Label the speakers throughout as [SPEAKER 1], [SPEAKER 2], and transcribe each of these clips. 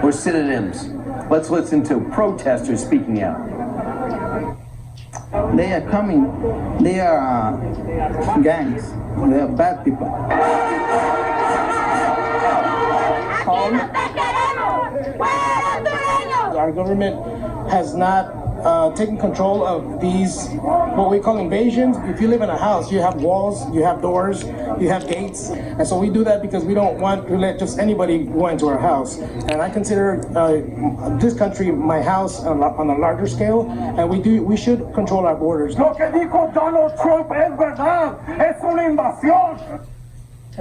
[SPEAKER 1] or synonyms? Let's listen to protesters speaking out.
[SPEAKER 2] They are coming, they are gangs, they are bad people.
[SPEAKER 3] Our government has not taken control of these, what we call invasions. If you live in a house, you have walls, you have doors, you have gates. And so we do that because we don't want to let just anybody go into our house. And I consider this country my house on a larger scale, and we should control our borders.
[SPEAKER 4] Lo que dijo Donald Trump es verdad, es una invasión.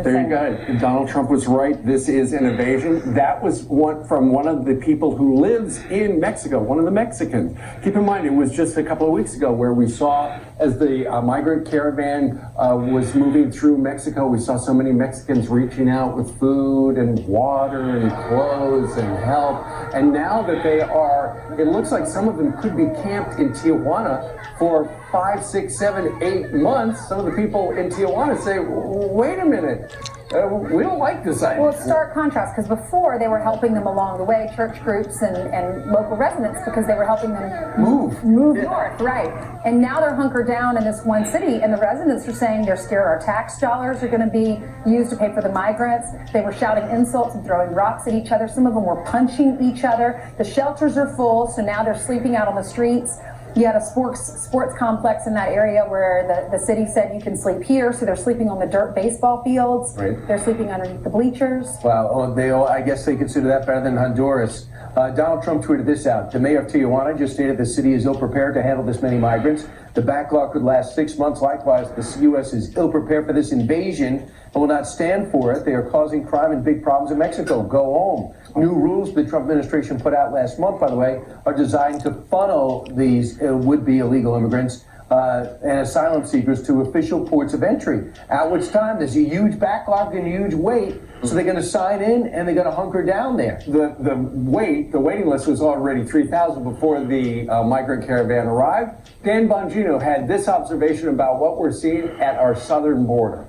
[SPEAKER 5] There you go. Donald Trump was right. This is an invasion. That was from one of the people who lives in Mexico, one of the Mexicans. Keep in mind, it was just a couple of weeks ago where we saw, as the migrant caravan was moving through Mexico, we saw so many Mexicans reaching out with food and water and clothes and help. And now that they are, it looks like some of them could be camped in Tijuana for 5, 6, 7, 8 months. Some of the people in Tijuana say, wait a minute. We don't like this idea.
[SPEAKER 6] Well, it's stark contrast, because before they were helping them along the way, church groups and local residents, because they were helping them move north, right? And now they're hunkered down in this one city, and the residents are saying they're scared our tax dollars are going to be used to pay for the migrants. They were shouting insults and throwing rocks at each other. Some of them were punching each other. The shelters are full, so now they're sleeping out on the streets. You had a sports complex in that area where the city said you can sleep here, so they're sleeping on the dirt baseball fields.
[SPEAKER 1] Right.
[SPEAKER 6] They're sleeping underneath the bleachers.
[SPEAKER 1] Wow, I guess they consider that better than Honduras. Donald Trump tweeted this out. The mayor of Tijuana just stated the city is ill-prepared to handle this many migrants. The backlog could last 6 months. Likewise, the U.S. is ill-prepared for this invasion and will not stand for it. They are causing crime and big problems in Mexico. Go home. New rules the Trump administration put out last month, by the way, are designed to funnel these would-be illegal immigrants and asylum seekers to official ports of entry, at which time there's a huge backlog and a huge wait, so they're going to sign in and they're going to hunker down there.
[SPEAKER 5] The waiting list was already 3,000 before the migrant caravan arrived. Dan Bongino had this observation about what we're seeing at our southern border.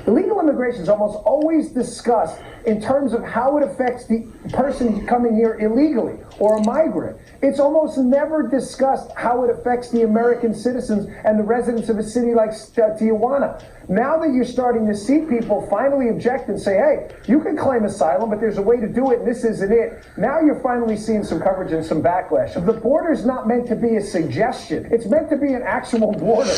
[SPEAKER 7] Illegal immigration is almost always discussed in terms of how it affects the person coming here illegally or a migrant. It's almost never discussed how it affects the American citizens and the residents of a city like Tijuana. Now that you're starting to see people finally object and say, hey, you can claim asylum, but there's a way to do it, and this isn't it. Now you're finally seeing some coverage and some backlash. The border's not meant to be a suggestion. It's meant to be an actual border.